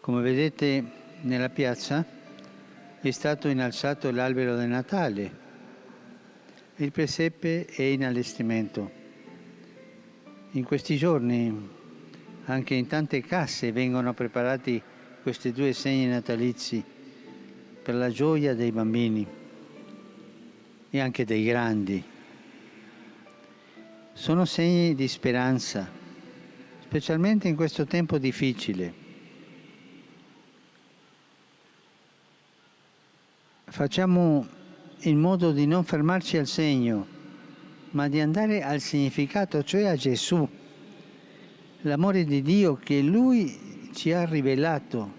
Come vedete nella piazza è stato innalzato l'albero del Natale. Il presepe è in allestimento. In questi giorni anche in tante case vengono preparati questi due segni natalizi per la gioia dei bambini e anche dei grandi. Sono segni di speranza, specialmente in questo tempo difficile. Facciamo in modo di non fermarci al segno, ma di andare al significato, cioè a Gesù, l'amore di Dio che Lui ci ha rivelato,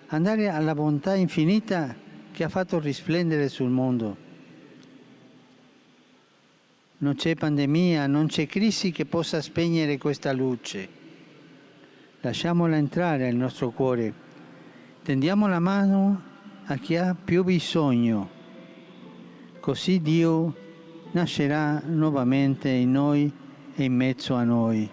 andare alla bontà infinita che ha fatto risplendere sul mondo. Non c'è pandemia, non c'è crisi che possa spegnere questa luce. Lasciamola entrare nel nostro cuore, tendiamo la mano a chi ha più bisogno, così Dio nascerà nuovamente in noi e in mezzo a noi.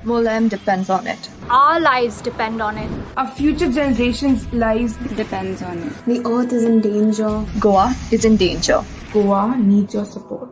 Mollem depends on it. Our lives depend on it. Our future generations' lives Depends on it. The earth is in danger. Goa is in danger. Goa needs your support.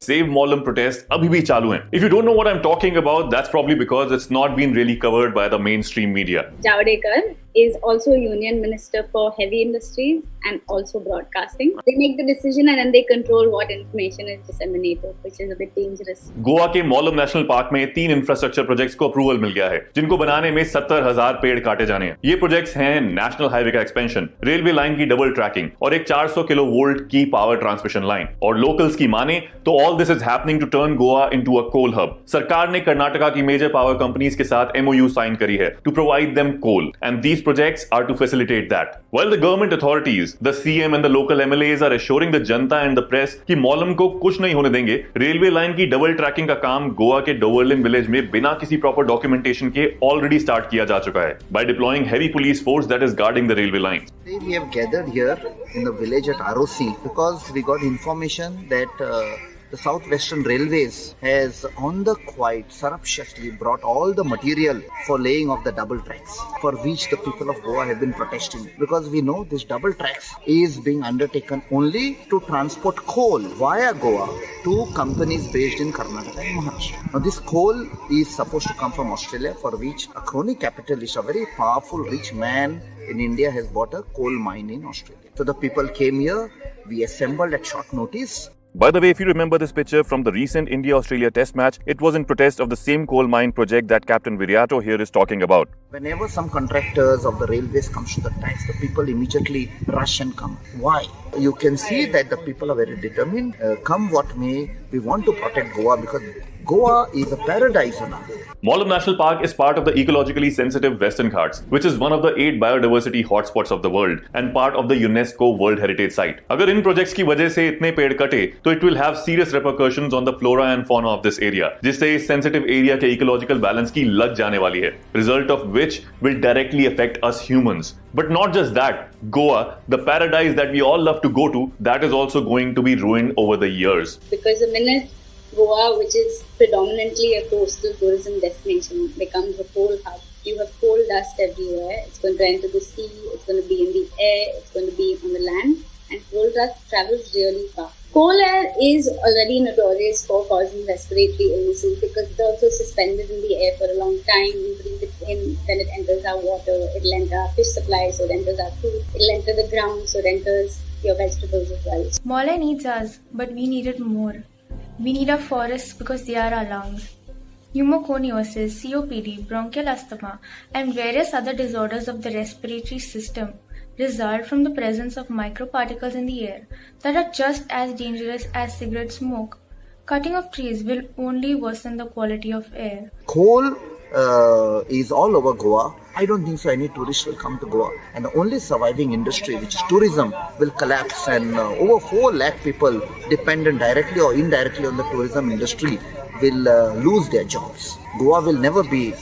Save Mollem protests abhi bhi chalu hain. If you don't know what I'm talking about, that's probably because it's not been really covered by the mainstream media. Javadekar is also Union Minister for Heavy Industries and also Broadcasting. They make the decision and then they control what information is disseminated, which is a bit dangerous. Goa के मॉलम national park में 3 infrastructure projects को approval मिल गया है, जिनको बनाने में 70,000 पेड़ काटे जाने हैं। ये प्रोजेक्ट्स हैं नेशनल हाईवे का एक्सपेंशन, रेलवे लाइन की डबल ट्रैकिंग और एक 400 किलो वोल्ट की पावर ट्रांसमिशन लाइन। और लोकल्स की माने तो all this is happening to turn Goa into a coal hub. सरकार ने कर्नाटका की मेजर पावर कंपनीज के साथ MOU साइन करी है to provide them coal and these projects are to facilitate that. While the government authorities, the CM and the local MLAs are assuring the Janata and the press कि मॉलम को कुछ नहीं होने देंगे, रेलवे लाइन की double trekking का काम गोवा के डोवरलिन विलेज में बिना किसी प्रॉपर डॉक्यूमेंटेशन के ऑलरेडी स्टार्ट किया जा चुका है by deploying heavy police force that is guarding the railway lines. We have gathered here in the village at ROC because we got information that the Southwestern Railways has on the quiet surreptitiously brought all the material for laying of the double tracks, for which the people of Goa have been protesting, because we know this double tracks is being undertaken only to transport coal via Goa to companies based in Karnataka and Maharashtra. Now this coal is supposed to come from Australia, for which a crony capitalist, a very powerful rich man in India, has bought a coal mine in Australia. So the people came here, we assembled at short notice. By the way, if you remember this picture from the recent India-Australia test match, it was in protest of the same coal mine project that Captain Viriato here is talking about. Whenever some contractors of the railways comes to the tracks, the people immediately rush and come. Why? You can see that the people are very determined. Come what may, we want to protect Goa because Goa is a paradise on earth. Mollem National Park is part of the ecologically sensitive Western Ghats, which is one of the 8 biodiversity hotspots of the world and part of the UNESCO World Heritage Site. अगर इन projects की वजह से इतने पेड़ कटे, तो it will have serious repercussions on the flora and fauna of this area, जिससे इस sensitive area के ecological balance की लत जाने वाली है, result of which will directly affect us humans. But not just that, Goa, the paradise that we all love to go to, that is also going to be ruined over the years. Because the minute Goa, which is predominantly a coastal tourism destination, becomes a coal hub, you have coal dust everywhere. It's going to enter the sea, it's going to be in the air, it's going to be on the land, and coal dust travels really far. Coal air is already notorious for causing respiratory illnesses because it's also suspended in the air for a long time. We breathe it in, then it enters our water, it'll enter our fish supply, so it enters our food, it'll enter the ground, so it enters your vegetables as well. Mollem needs us, but we need it more. We need our forests because they are our lungs. Pneumoconiosis, COPD, bronchial asthma, and various other disorders of the respiratory system result from the presence of microparticles in the air that are just as dangerous as cigarette smoke. Cutting of trees will only worsen the quality of air. Coal is all over Goa. I don't think so any tourist will come to Goa. And the only surviving industry, which is tourism, will collapse. And over 4 lakh people dependent directly or indirectly on the tourism industry will lose their jobs. Goa will never be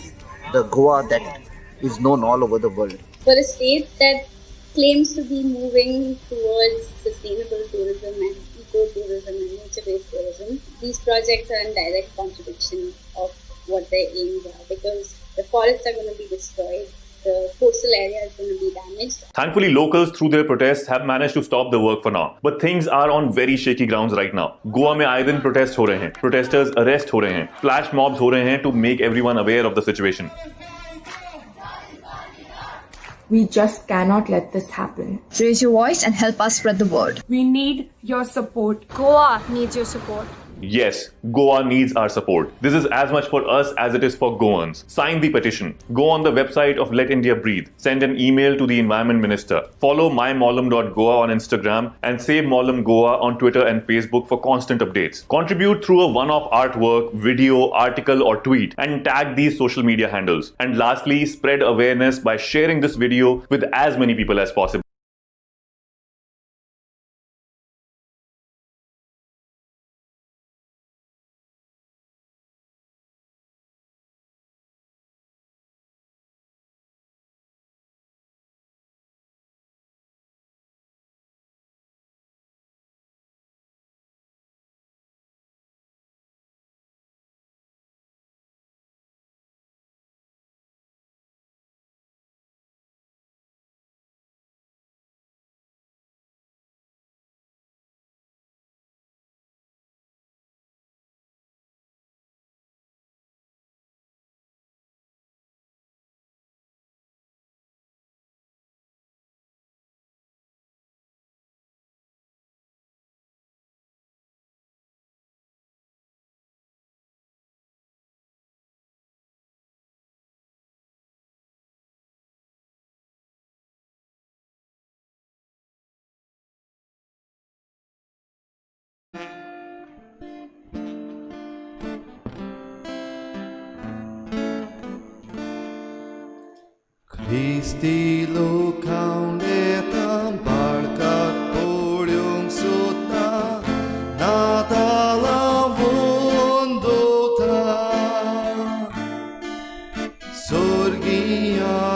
the Goa that is known all over the world. For a state that claims to be moving towards sustainable tourism and eco-tourism and nature-based tourism, these projects are in direct contradiction of what their aims are, because the forests are going to be destroyed, the coastal area is going to be damaged. Thankfully, locals through their protests have managed to stop the work for now. But things are on very shaky grounds right now. Goa में आए दिन protest हो रहे हैं, protesters arrest हो रहे हैं, flash mobs हो रहे हैं to make everyone aware of the situation. We just cannot let this happen. Raise your voice and help us spread the word. We need your support. Goa needs your support. Yes, Goa needs our support. This is as much for us as it is for Goans. Sign the petition. Go on the website of Let India Breathe. Send an email to the Environment Minister. Follow mymollem.goa on Instagram and Save Mollem Goa on Twitter and Facebook for constant updates. Contribute through a one-off artwork, video, article or tweet and tag these social media handles. And lastly, spread awareness by sharing this video with as many people as possible. Kristi lokang letang barkat polyong sutta natala vondota sorgianot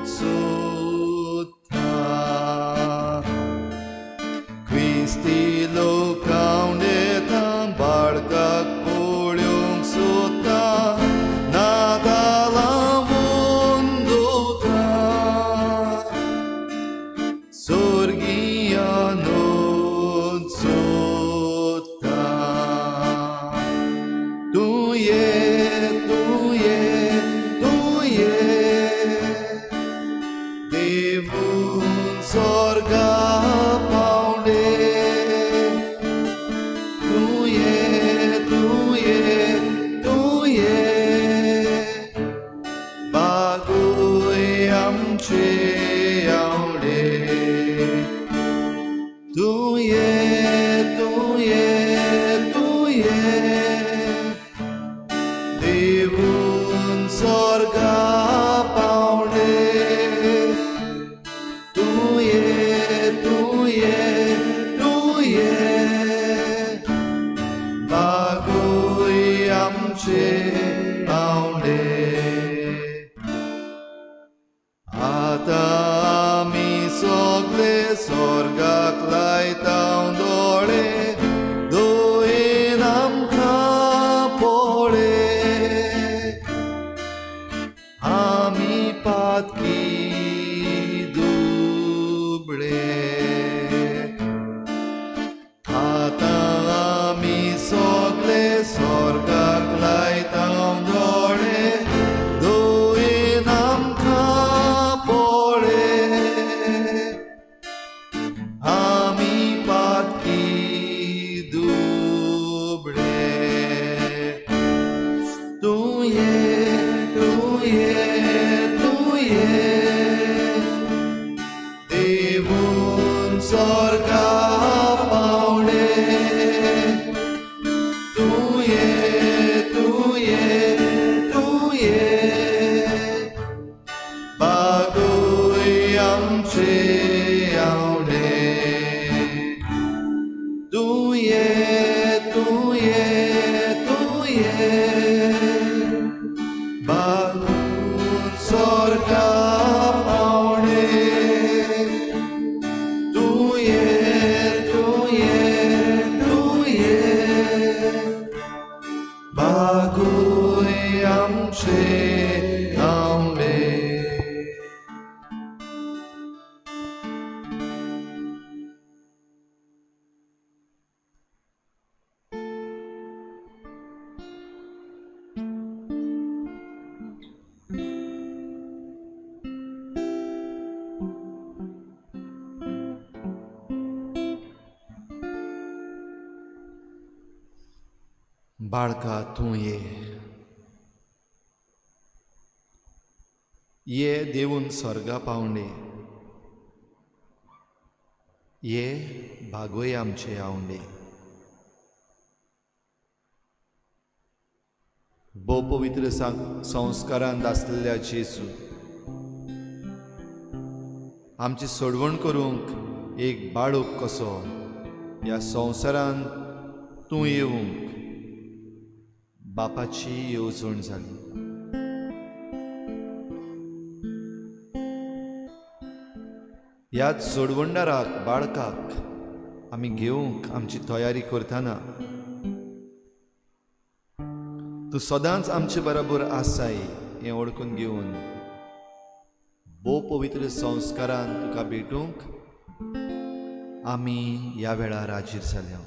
sutta Kristi lokang letang barkat polyong sutta natala देवून स्वर्गा पावणे तूं ये तूं ये तूं ये बागोय आमचे आवडे तूं ये तूं ये तूं ये बागोय स्वर्गा बाळका तूं ये देवून स्वर्गा पावंडे ये भागोय आमचे आवंडे भोव पवित्र संस्कारांत आसलेल्या जेजू आमची सोडवण करूंक एक बाळूक कसो ह्या संवसारांत तूं येवंक बापाची येवजण जाली ह्याच जोडवंडाराक बाळकाक आमी घेवंक आमची तयारी करतना तूं सदांच आमचे बरोबर आसाय हें ओळखून घेवन भोव पवित्र संस्कारान तुका भेटूंक आमी ह्या वेळार हाजीर जाल्या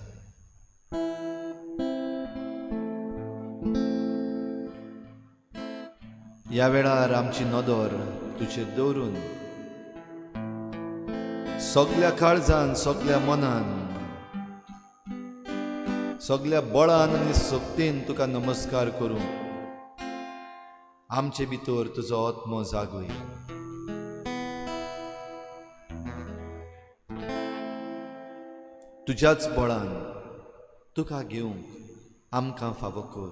ह्या वेळार आमची नदर तुजेर दवरून सगळ्या काळजान सगळ्या मनान सगळ्या बळान आनी शक्तीन तुका नमस्कार करूं आमचे भितर तुजो आत्मो जागोय तुज्याच बळान तुका घेवंक आमकां फावो कर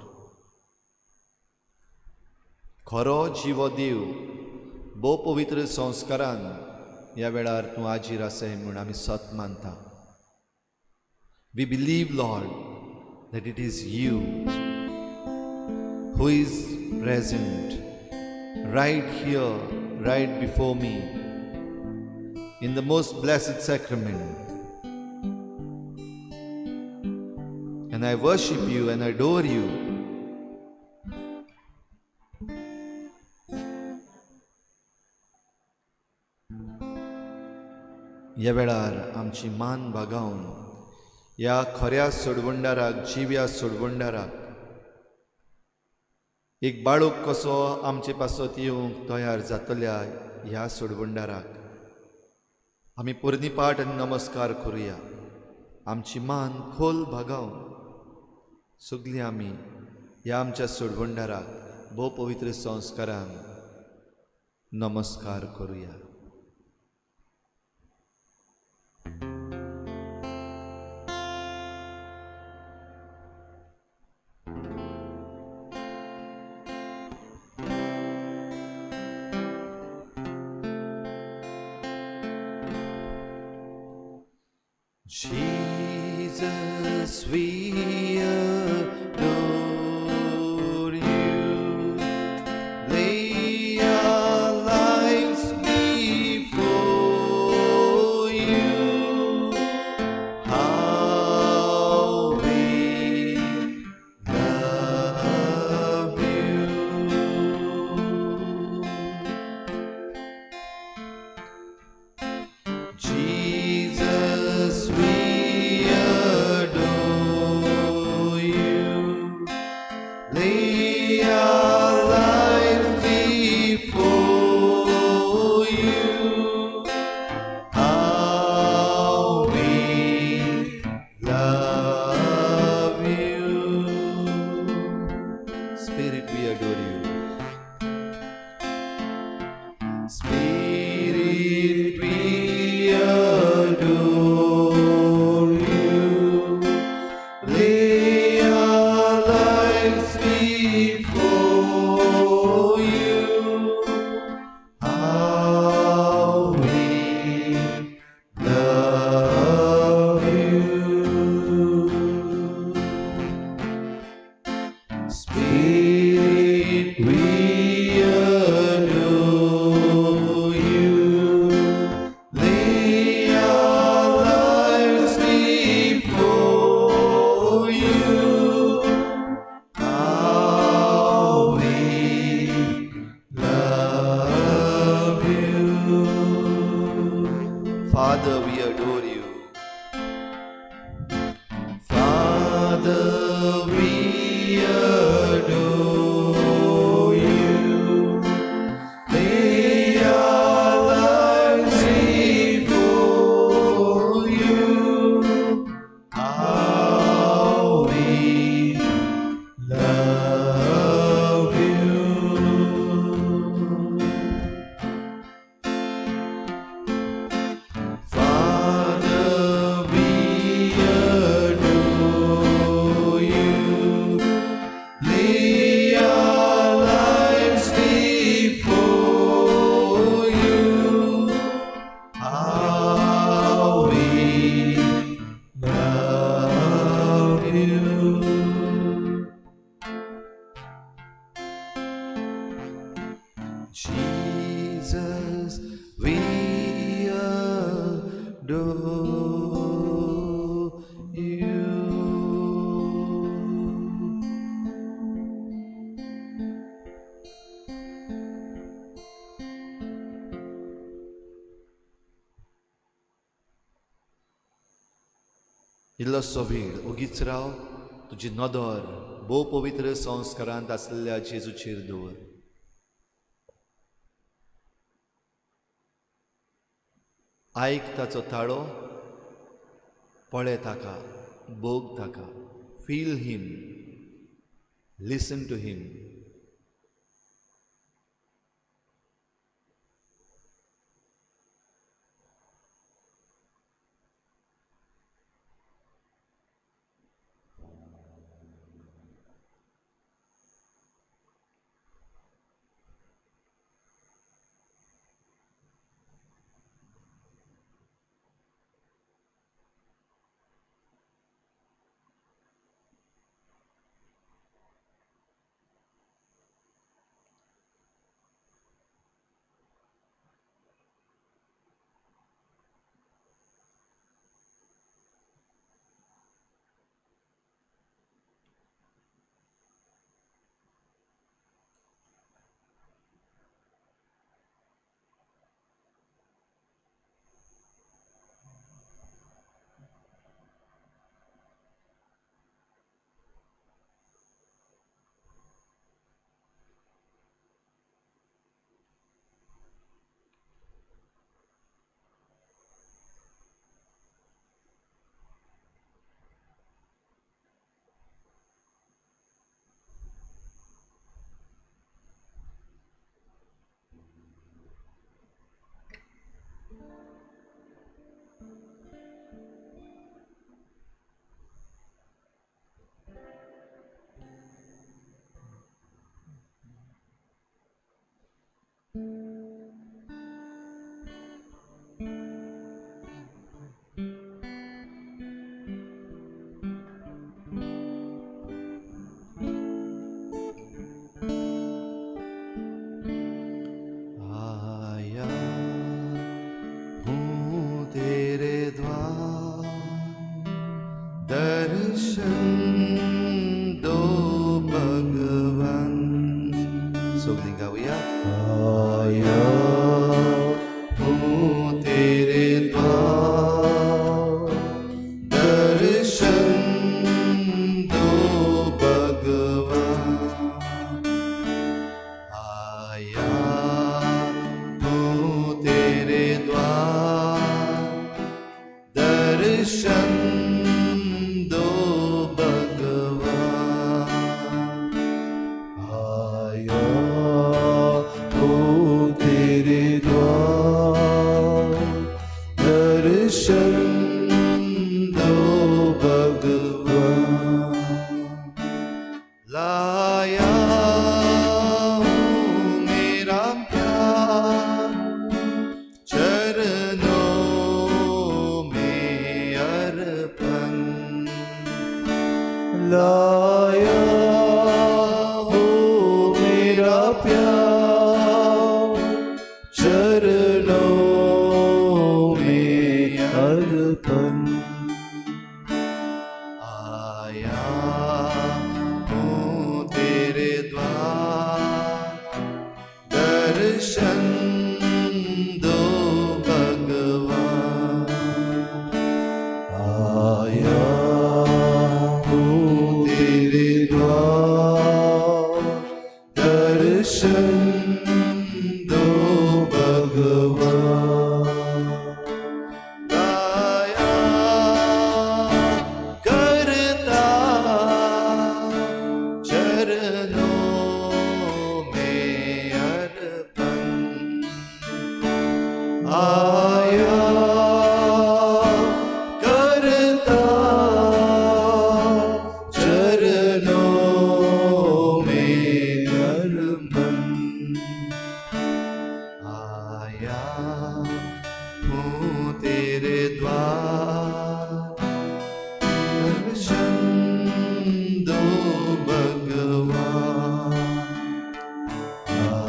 खरो जिवो देव भोव पवित्र संस्कारान ह्या वेळार तूं हाजीर आसाय म्हूण आमी सत मानता we believe lord that it is you who is present right here, right before me in the most blessed sacrament. And I worship you and adore you. ह्या वेळार आमची मान बागावन ह्या खऱ्या सोडवंडाराक जिव्या सोडवंडाराक एक बाळूक कसो आमचे पासत येवंक तयार जातल्या ह्या सोडवंडाराक आमी पोरनिपाट आनी नमस्कार करुया आमची मान खोल भागावन सगळीं आमी ह्या आमच्या सोडवंडाराक भोव पवित्र संस्कारान नमस्कार करुया Jesus, we adore you. Lay our lives before you. How we love you. Jesus, we adore you. Father, we adore you. Father, we adore you. Lay our lives before you. How we love you. Father, we adore you. Lay our lives before you. How we love you. Jesus, we adore you. इल्लोसो वेळ उगीच राव तुजी नदर भोव पवित्र संस्कारांत आसलेल्या जेजूचेर दवर. आयक ताचो ताळो, पळय ताका, भोग ताका, feel him, listen to him. दर्शन दो भगवान. तेरे द्वार दर्शन दो भगवान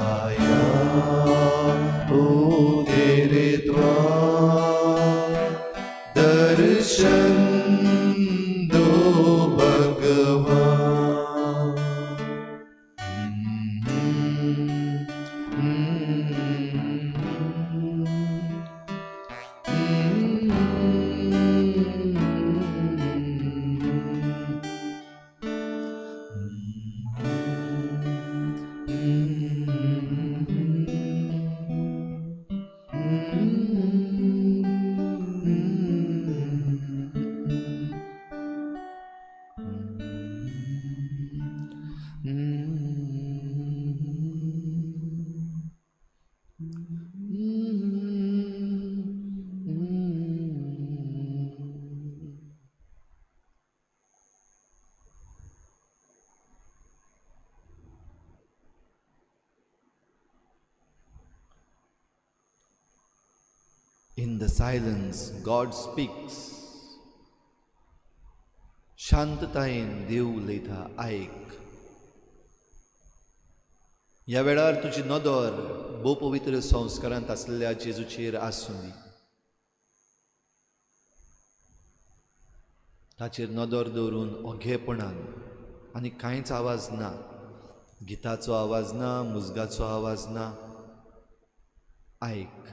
आया हूँ तेरे द्वार दर्शन दो भगवान In the silence, God speaks. शांततायेन देव उलयता आयक. ह्या वेळार तुजी नदर भोव पवित्र संस्कारांत आसलेल्या जेजूचेर आसूं दी. ताचेर नदर दवरून ओघेपणान आनी कांयच आवाज ना, गिताचो आवाज ना, मुजगाचो आवाज ना. आयक.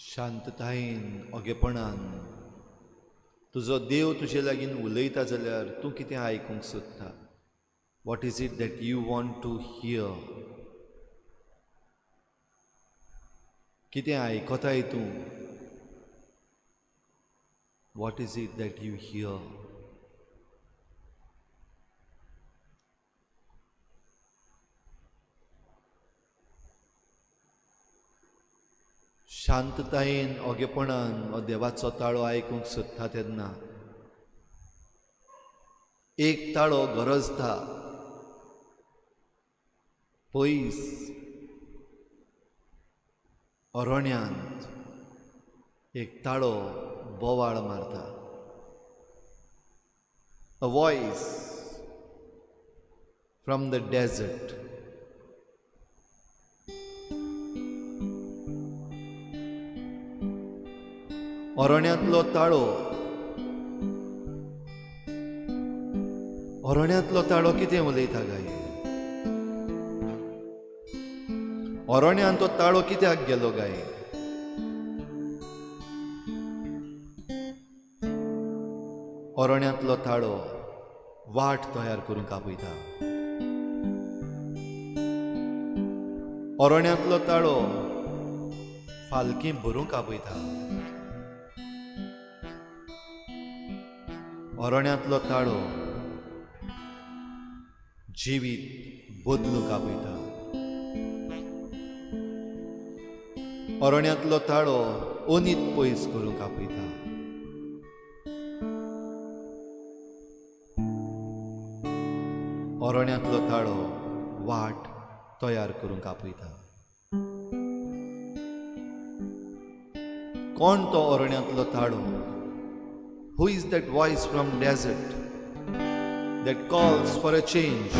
शांततायेन ओगेपणान तुजो देव तुजे लागीं उलयता जाल्यार तूं कितें आयकूंक सोदता? What is it that you want to hear? कितें आयकोताय तूं? What is it that you hear? शांततायेन ओगेपणान हो देवाचो ताळो आयकूंक सोदता तेन्ना एक ताळो गरजता पयस अरण्यांत एक ताळो बोवाळ मारता. A voice from the desert. अरण्यांतलो ताळो. अरण्यांतलो ताळो कितें उलयता गाय? अरण्यांत तो ताळो कित्याक गेलो गाय? अरण्यांतलो ताळो वाट तयार करूंक आपयता. अरण्यांतलो ताळो फालकी भरूंक आपयता. अरण्यांतलो ताळो जिवीत बदलूंक आपयता. अरण्यांतलो ताळो ओनीत पयस करूंक आपयता. अरण्यांतलो ताळो वाट तयार करूंक आपयता. कोण तो अरण्यांतलो ताळो? Who is that voice from desert that calls for a change?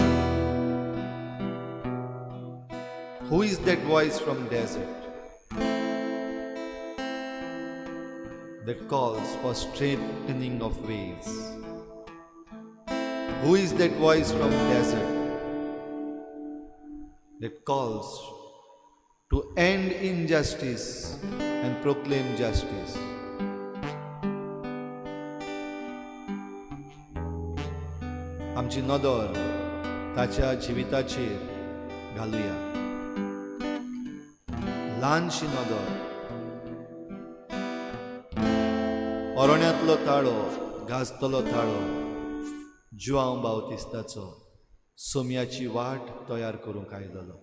Who is that voice from desert that calls for straightening of ways? Who is that voice from desert that calls to end injustice and proclaim justice. आमची नदर ताच्या जिविताचेर घालुया. ल्हानशी नदर अरण्यांतलो ताळो गाजतलो ताळो जुआंव बावतिस्ताचो सोम्याची वाट तयार करूंक आयलोलो.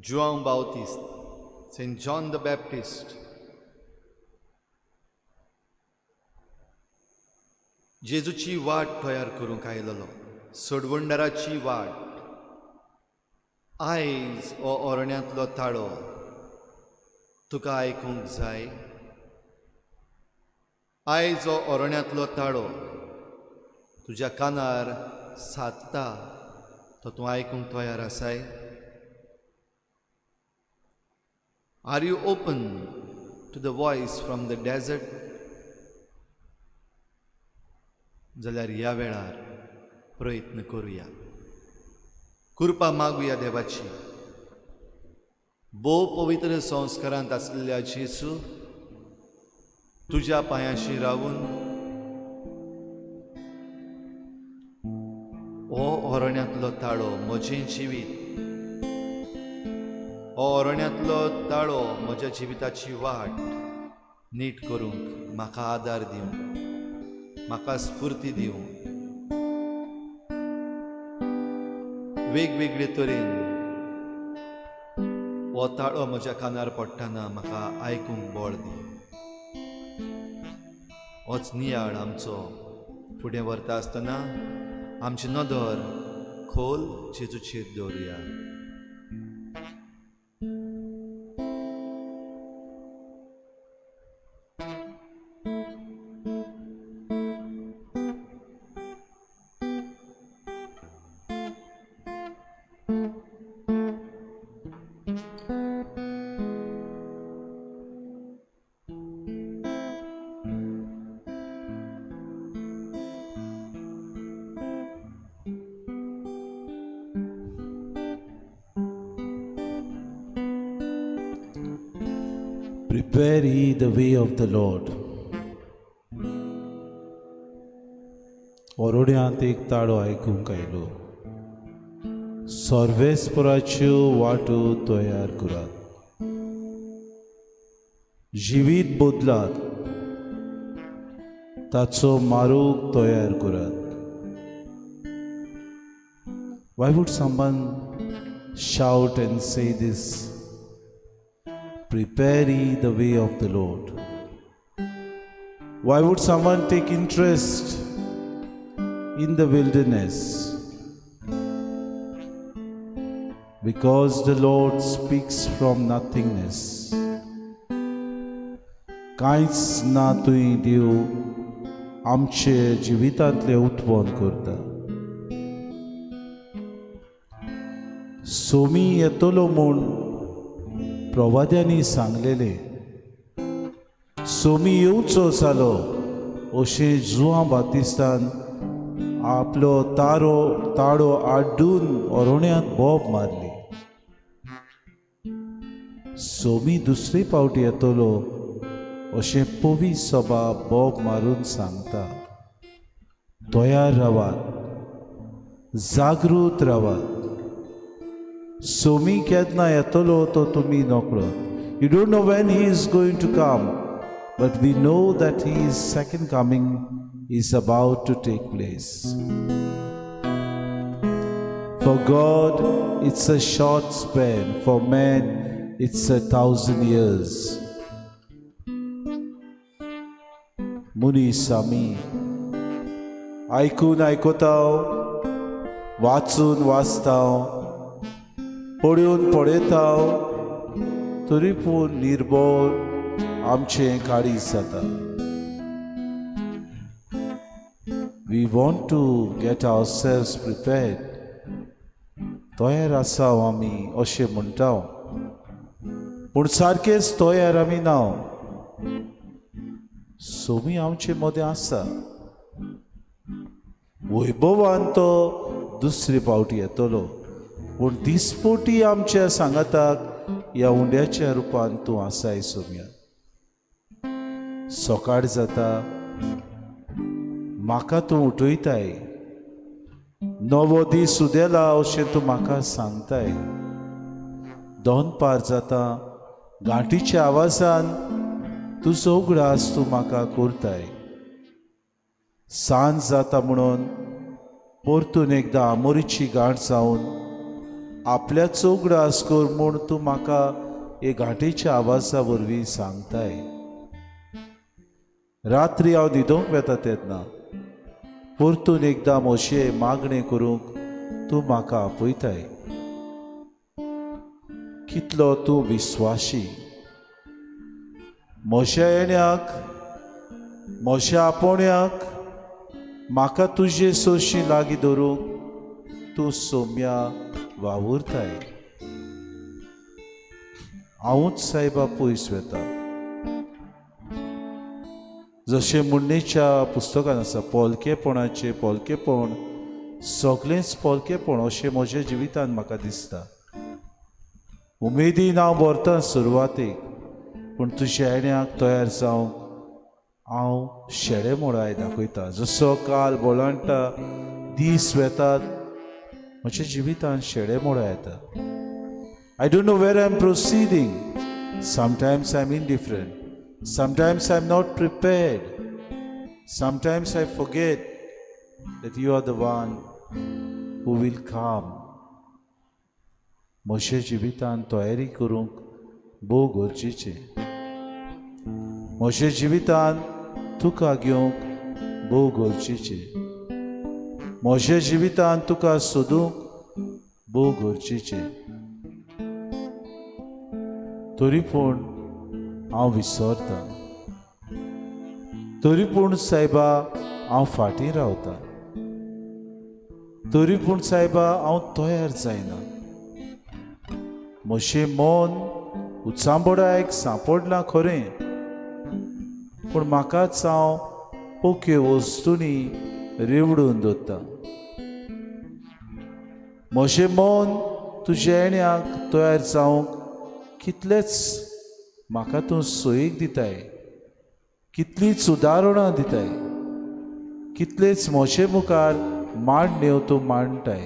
João Bautista, St. John the Baptist, जेजूची वाट तयार करूंक आयलोलो, सोडवंडराची वाट. आयज हो अरण्यांतलो ताळो तुका आयकूंक जाय. आयज हो अरण्यांतलो ताळो तुज्या कानार सादता तो तूं आयकूंक तयार आसाय. Are you open to the voice from the desert? जाल्यार ह्या वेळार प्रयत्न करुया. कृपा मागुया देवाची. भोव पवित्र संस्कारांत आसलेल्या जेजू तुज्या पांयाशी रावून हो अरण्यांतलो ताळो म्हजें जिवीत, हो अरण्यांतलो ताळो म्हज्या जिविताची वाट नीट करूंक म्हाका आदार दिवं, म्हाका स्फूर्ती दिवं. वेगवेगळे तरेन हो ताळो म्हज्या कानार पडटना म्हाका आयकूंक बळ दी. होच नियाळ आमचो फुडें व्हरता आसतना आमची नदर खोल जेजूचेर दवरुया. Prepare ye the way of the Lord. अरण्यांत एक ताळो आयकूंक आयलो. सर्वेस्पराच्यो वाटो तयार करात. जिवीत बदलात. ताचो मारूक तयार करात. Why would someone shout and say this? Prepare ye the way of the Lord. Why would someone take interest in the wilderness? Because the Lord speaks from nothingness. कांयच ना तुय देव आमचे जिवितांतले उत्पन्न करता. सोमी येतलो म्हूण प्रवाद्यांनी सांगलेले. सोमी येवचो जालो अशें जुआं बातिस्तान आपलो ताळो आड्डून अरण्यांत बोब मारली. सोमी दुसरे फावटी येतलो अशें पवी सभा बोब मारून सांगता. तयार रावात, जागृत रावात. सोमी केन्ना येतलो तो तुमी नकळत. You don't know when he is going to come, but we know that his second coming is about to take place. For God, it's a short span. For man, it's 1,000 years. मुनीस आमी आयकून आयकताव, वाचून वाचताव, पळयोन पळयताव, तरी पूण निर्बळ आमचें काळीज जाता. We want to get ourselves prepared. तयार आसाव आमी अशें म्हणटाव, पूण सारकेच तयार आमी नाव. सोमी आमचे मदें आसा. वैभवान तो दुसरे फावटी येतलो, पूण दिसपोटी आमच्या सांगाताक ह्या उंड्याच्या रुपान तूं आसाय सोम्या. सकाळ जाता, म्हाका तूं उठयताय. नवो दीस उदेला अशें तूं म्हाका सांगताय. दनपार जाता, घांटीच्या आवाजान तुजो उगडास तूं म्हाका करताय. सांज जाता म्हणून परतून एकदां आमोरीची गांठ जावन आपल्याचो उगडास कर म्हूण तूं म्हाका हे घांटीच्या आवाजा वरवीं सांगताय. रात्री हांव न्हिदोंक वेता तेन्ना परतून एकदां म्हजें मागणें करूंक तूं म्हाका आपयताय. कितलो तूं विस्वाशी. म्हज्या येण्याक, म्हज्या आपोण्याक म्हाका तुजे सोशी लागीं धरूंक तूं सोम्या वावुरताय. हांवूच सायबा पयस वेता. जशें मुन्नेच्या पुस्तकान आसा, पोलकेपणाचें पोलकेपण सगळेंच पोलकेपण अशें म्हज्या जिवितान म्हाका दिसता. उमेदीन हांव भरतां सुरवातेक, पूण तुज्या येण्याक तयार जावंक हांव शेळे मोडाय दाखयता. जसो काल बोलांटा दीस वेतात, म्हज्या जिवितान शेळे मोडा येता. I don't know where I'm proceeding. Sometimes I'm indifferent. Sometimes I'm not prepared. Sometimes I forget that you are the one who will come. म्हज्या जिवितान तयारी करूंक भोव गरजेचें. म्हज्या जिवितान तुका घेवंक भोव गरजेचें. म्हज्या जिवितान तुका सोदूंक भोव गरजेचें. तरी पूण हांव विसरतां. तरी पूण सायबा हांव फाटीं रावतां. तरी पूण सायबा हांव तयार जायना. म्हजें मन उत्सांबडायक सांपडलां खरें, पूण म्हाकाच हांव पोक्यो वस्तूंनी रेवडून दवरतां. म्हजें मन तुज्या येण्याक तयार जावंक कितलेच म्हाका तूं सोयीक दिताय. कितलींच उदाहरणां दिताय. कितलेच म्हजे मुखार मांडण्यो तूं मांडटाय.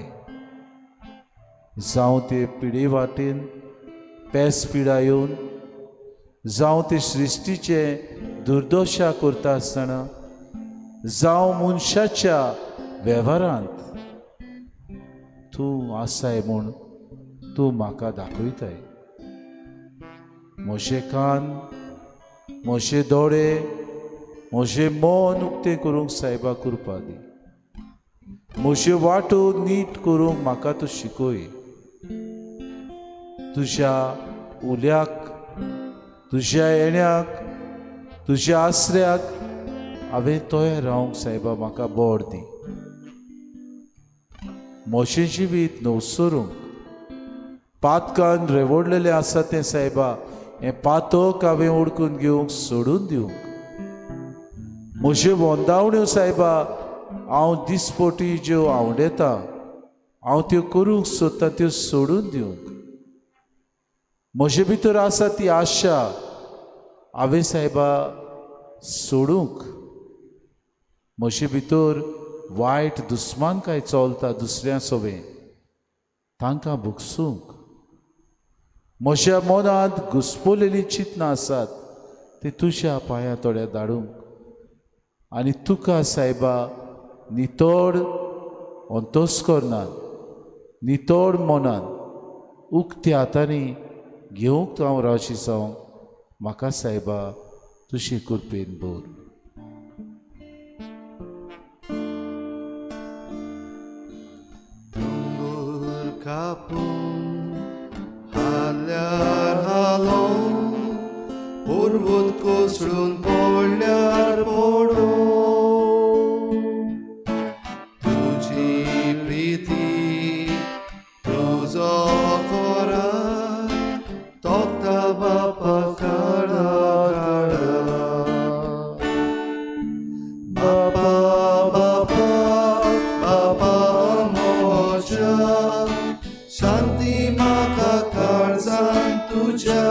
जावं ते पिढी वाटेन पेस पिडा येवन, जावं ते सृश्टीचे दुर्दशा करता आसतना, जावं मनशाच्या वेव्हारांत तूं आसाय म्हूण तूं म्हाका दाखयताय. म्हजे कान, म्हजे दोळे, म्हजें मन उक्तें करूंक सायबा कृपा दी. म्हज्यो वाटो नीट करूंक म्हाका तूं शिकय. तुज्या उल्याक, तुज्या येण्याक, तुज्या आसऱ्याक हांवें तयार रावंक सायबा म्हाका बोड दी. म्हजें जिवीत नवसरूंक, पातकान रेवडलेलें आसा तें सायबा हें पातक हांवें ओडकून घेवंक सोडून दिवंक. म्हज्यो वंदावण्यो सायबा हांव दिसपोटी ज्यो आवडेता हांव त्यो करूंक सोदतां त्यो सोडून दिवंक. म्हजे भितर आसा ती आशा हांवें सायबा सोडूंक. म्हजे भितर वायट दुस्मान काय चलता दुसऱ्या सोबे तांकां भुगसूंक म्हज्या मनांत घुसपलेलीं चिंतनां आसात ती तुज्या पांया तोड्या धाडूंक आनी तुका सायबा नितोड अंतस्करणान नितोड मनान उक्त्या हातांनी घेवंक हांव रावची जावं म्हाका सायबा तुजी कृपेन बोर. दोंगर कापून हाल्यार हालोवन पर्वत कोसळून पडल्यार पडो तुजी प्रिती तुजो खोराक तोक्ता बापा काडा बापा बापा बापा मोज्या शांती म्हाका काळजान तुज्या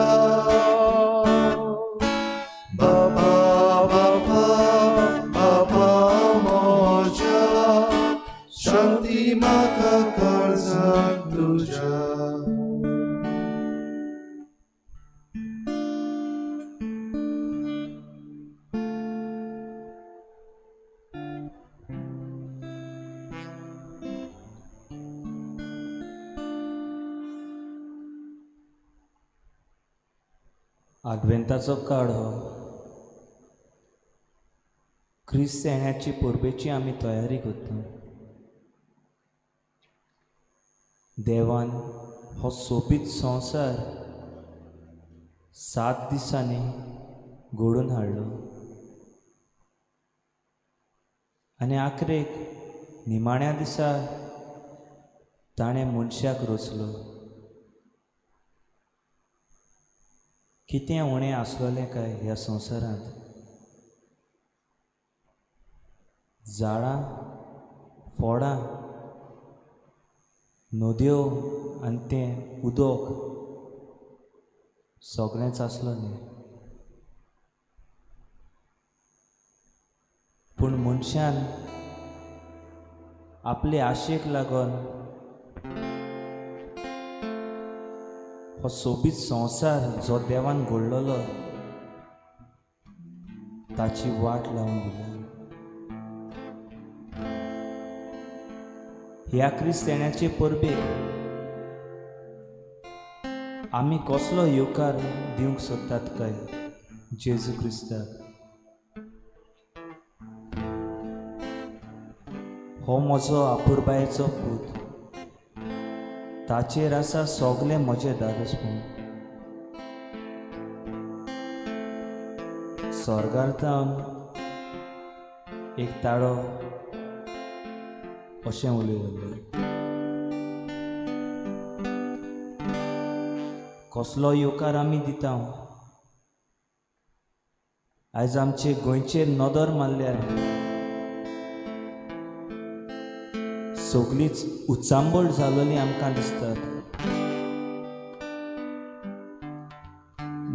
बापा बापा बापा मोज्या शांती म्हाका काळजान तुज्या. आडवेंताचो काळ हो ख्रिस्त येण्याची पुर्बेची आमी तयारी करता. देवान हो सोबीत संवसार 7 दिसांनी घडोवन हाडलो आनी आखरेक निमाण्या दिसा ताणें मनशाक रचलो. कितें उणें आसलोलें काय ह्या संवसारांत. झाडां फोडां नद्यो आनी तें उदक सगळेंच आसलोलें. पूण मनशान आपले आशेक लागून हो सोबीत संवसार जो देवान घडलोलो ताची वाट लावन दिला. ह्या क्रिस्त येण्याचे परबेक आमी कसलो येवकार दिवंक सोदतात काय जेजू क्रिस्ताक. हो म्हजो आपुरबायेचो पूत ताचेर आसा सगळे म्हजे दादोसपण. स्वर्गांतान एक ताळो अशें उलयलें. कसलो येवकार आमी दिता. आयज आमचे गोंयचेर नदर मारल्यार सगळीच उचांबळ जालोली आमकां दिसतात.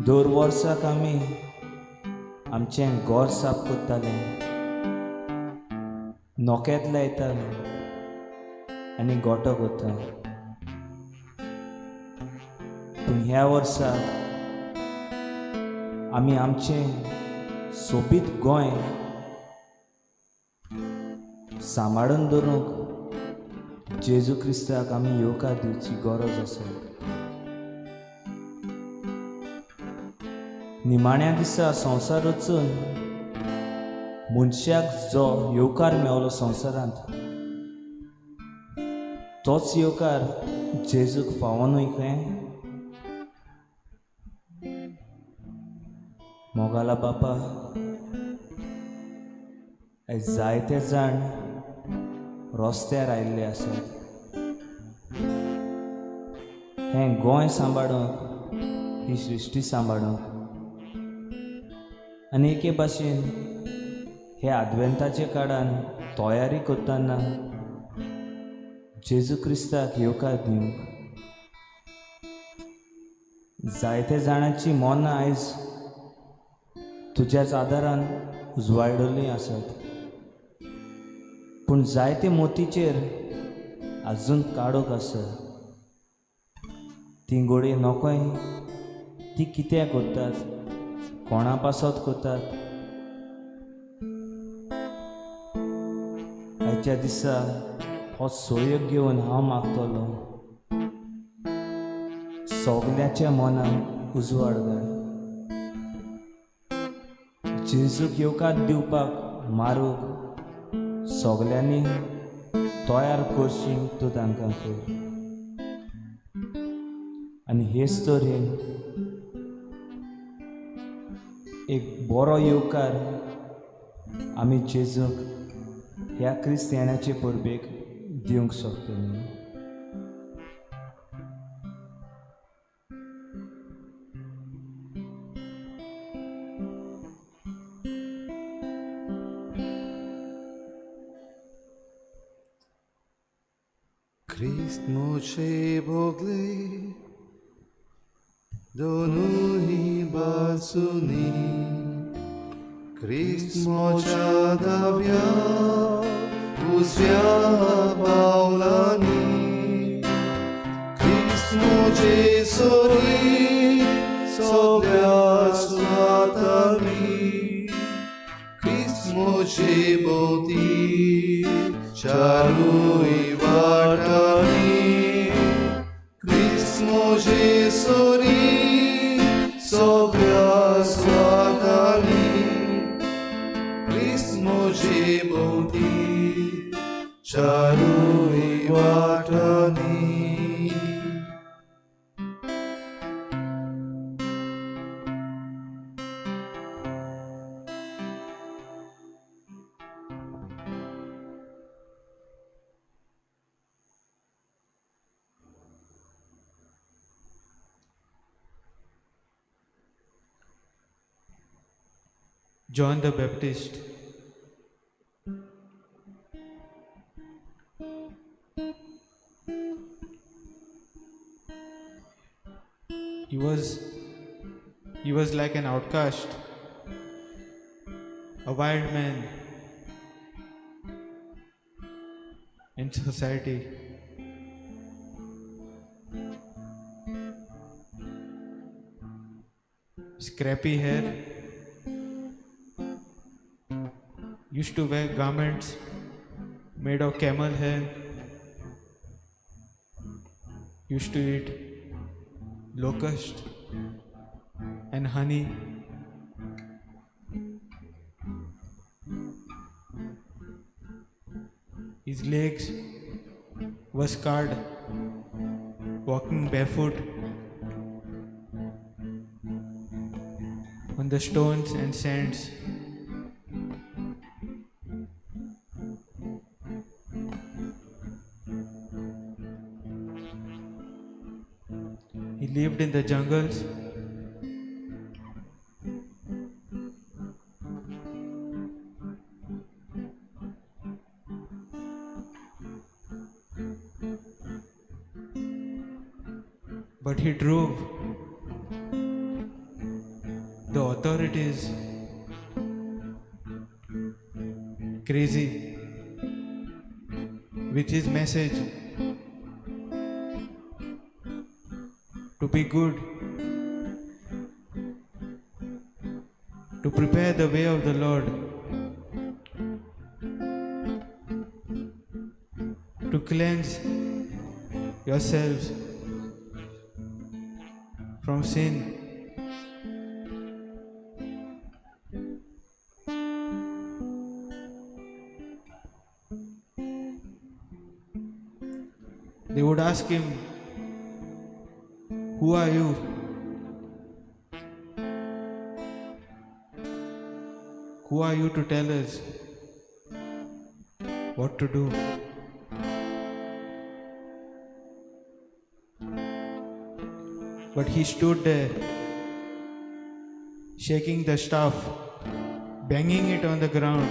दर वर्साक आमी आमचें घर साफ करताले, नोकेत लायताले आनी गोठो करता. पूण ह्या वर्साक आमी आमचें सोबीत गोंय सांबाळून दवरूंक जेजू क्रिस्ताक आमी येवकार दिवची गरज आसा. निमाण्या दिसा संवसार रचून मनशाक जो येवकार मेळलो संवसारांत तोच येवकार जेजूक फावोनूय काय. मोगाला बापा, आयज जायते जाण रस्त्यार आयिल्ले आसात. हें गोंय सांबाळूंक, ही सृश्टी सांबाळूंक आनी एके भाशेन हे आदवेंताचे काळान तयारी करतना जेजू क्रिस्ताक येवकार दिवंक. जायते जाणांची मनां आयज तुज्याच आदारान उजवाडलेलीं आसात. पूण जायते मोतीचेर आजून काडोक आसा. ती गोडी नोकोय ती कित्याक कोत्तात, कोणा पासत कोत्तात. आयच्या दिसा हो सोयग घेवन हांव मागतलो. सगल्याच्या मनाक उजवाड घाल. जेजूक येवकार दिवपाक मारूक सगल्यांनी तयार करची तूं तांकां कर. आनी हेच तरेन एक बरो येवकार आमी जेजूक ह्या क्रिस्तानाचे परबेक दिवंक शकतली. Christ moce bogle donuni basuni. Christ mocia davia usvia baulani. Christ moce sori soglia suatami. Christ moce boti charui vatani. Christ moce sori soglia suatami. Christ moce boti charui vatani. John the Baptist. He was like an outcast, a wild man in society. Scrappy hair, used to wear garments made of camel hair, used to eat locust and honey. His legs were scarred, walking barefoot on the stones and sands. He lived in the jungles. But he drove the authorities crazy with his message to be good, to prepare the way of the Lord, to cleanse yourselves from sin. They would ask him, "Who are you?" Who are you to tell us what to do? But he stood there, shaking the staff, banging it on the ground.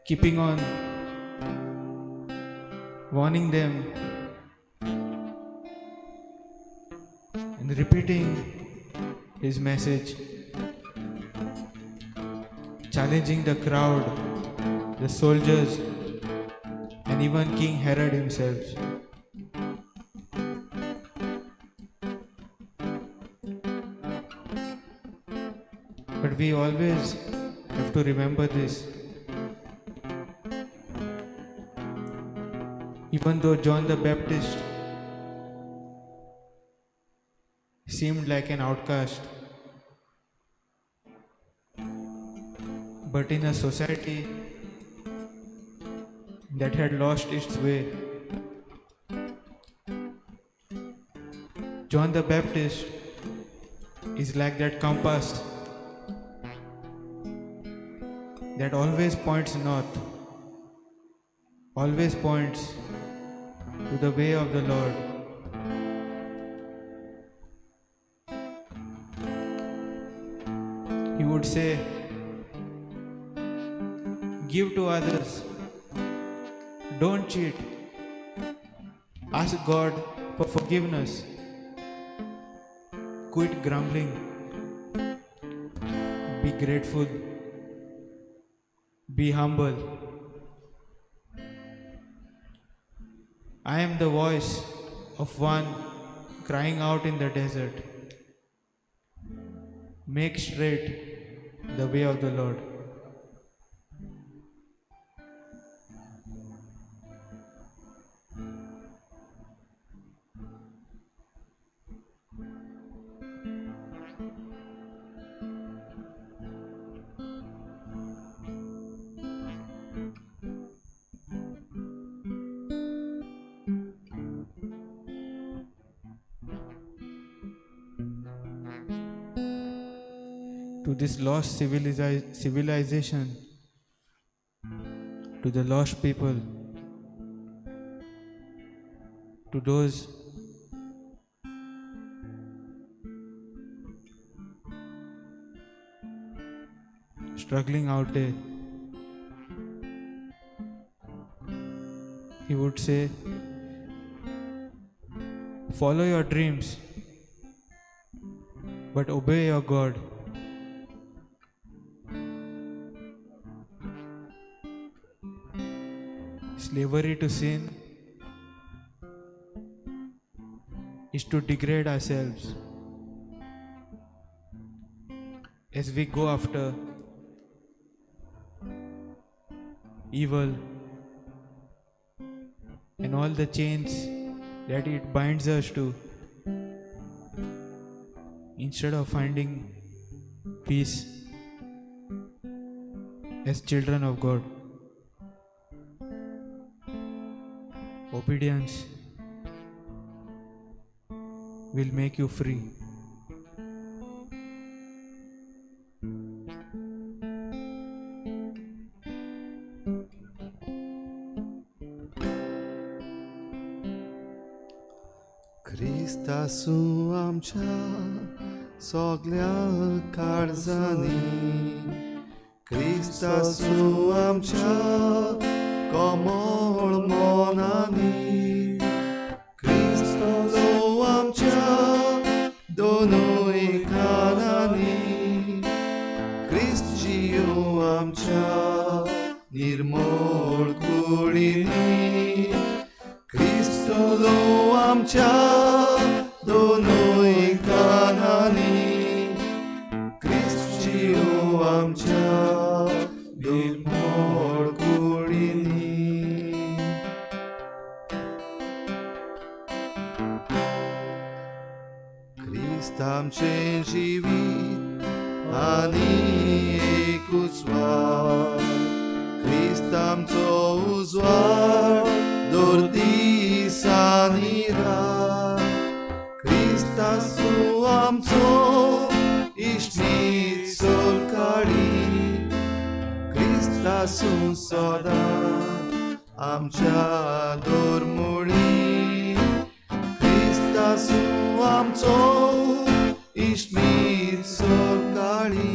Keeping on warning them and repeating his message. challenging the crowd, the soldiers, and even King Herod himself. But we always have to remember this. Even though John the Baptist seemed like an outcast, but in a society that had lost its way, John the Baptist is like that compass that always points north, always points to the way of the Lord. He would say, give to others, don't cheat, ask God for forgiveness, quit grumbling, be grateful, be humble. I am the voice of one crying out in the desert. Make straight the way of the Lord. To this lost civilization, to the lost people, to those struggling out there, he would say, follow your dreams, but obey your God. Slavery to sin is to degrade ourselves as we go after evil and all the chains that it binds us to, instead of finding peace as children of God. Obedience will make you free. Kristasu amcha soglia karzani, Kristasu amcha komol monani, Kristasu amcha donoi kanani, Kristjiu amcha nirmol kulini, Kristasu amcha donoi kanani, Kristjiu amcha nirmol kulini. Kristamचे जीवित आणि एकूचवार, Kristamचो उजवाड दर दिसांनी रात, Kristasu आमचो इश्टीत सोलकाळी, Kristasu सदां आमच्या दोरमुळी, Kristasu आमचो इश्टीत सोलकाळी,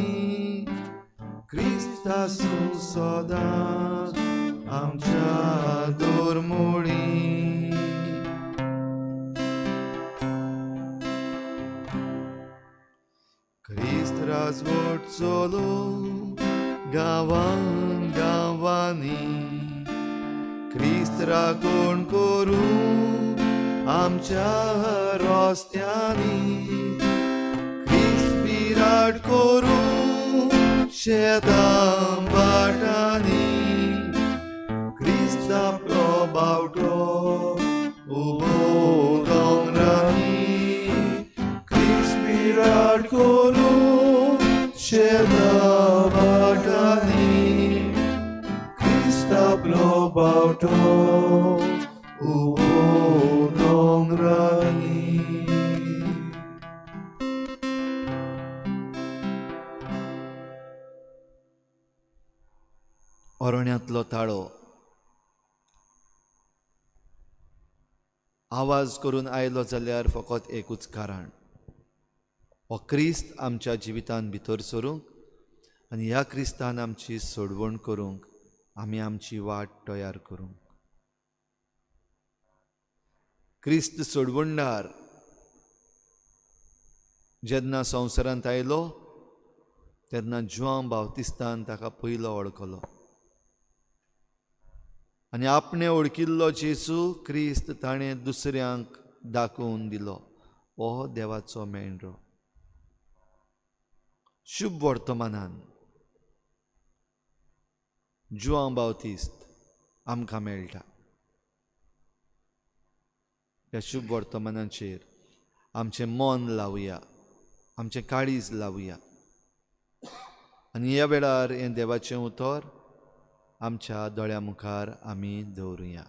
Kristasu सदां आमच्या दोरमुळी. Christ razvod solo गांवां गांवांनी क्रिस्त राखण करूं आमच्या रस्त्यांनी क्रिस्त विराट करूं शेतां बाटांनी क्रिस्त आपलो बावटो उबो दोंगरांनी क्रिस्त विराट करूं शेतां बाटांनी क्रिस्त आपलो बावटो उबो दोंगरांनी. अरण्यांतलो ताळो आवाज करून आयलो जाल्यार फकत एकूच कारण, हो क्रिस्त आमच्या जिवितांत भितर सरूंक आनी ह्या क्रिस्तान आमची सोडवण करूंक आमी आमची वाट तयार करूंक. क्रिस्त सोडवणदार जेन्ना संवसारांत आयलो तेन्ना जुआंव बावतिस्तान ताका पयलो वळखलो आनी आपणे वळखिल्लो जेजू क्रिस्त ताणें दुसऱ्यांक दाखोवन दिलो. हो देवाचो मेंढरो. शुभ वर्तमानान जुआंव बावतिस्त आमकां मेळटा. ह्या शुभ वर्तमानाचेर आमचें मन लावया, आमचें काळीज लावया आनी ह्या वेळार हें देवाचें उतर आमच्या दोळ्या मुखार आमी दवरुया.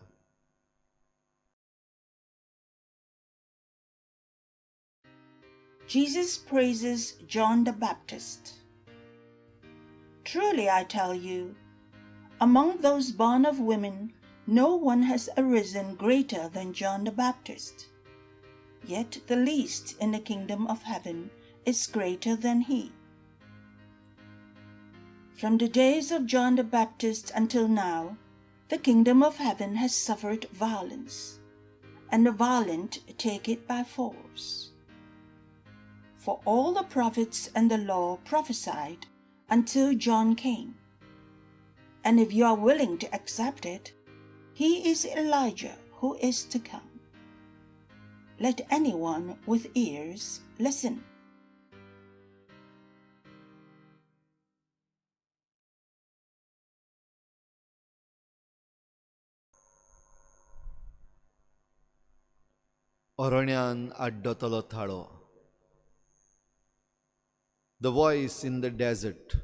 Jesus praises John the Baptist. Truly I tell you, among those born of women, no one has arisen greater than John the Baptist. Yet the least in the kingdom of heaven is greater than he. From the days of John the Baptist until now, the kingdom of heaven has suffered violence, and the violent take it by force. For all the prophets and the law prophesied until John came. And if you are willing to accept it, he is Elijah who is to come. Let anyone with ears listen. अरण्यान आड्डतलो थाळो. The voice in the desert.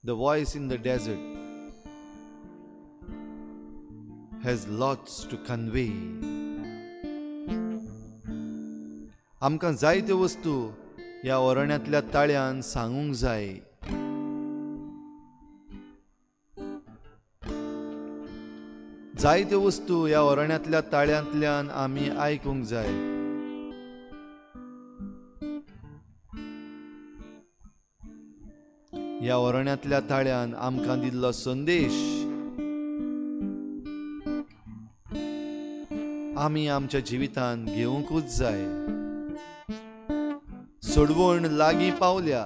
The voice in the desert has lots to convey. आमकां जायत्यो वस्तू ह्या अरण्यांतल्या ताळ्यान सांगूंक जाय. जायत्यो वस्तू ह्या अरण्यांतल्या ताळ्यांतल्यान आमी आयकूंक जाय. ह्या अरण्यांतल्या ताळ्यान आमकां दिल्लो संदेश आमी आमच्या जिवितांत घेवंकूच जाय. सोडवण लागीं पावल्या.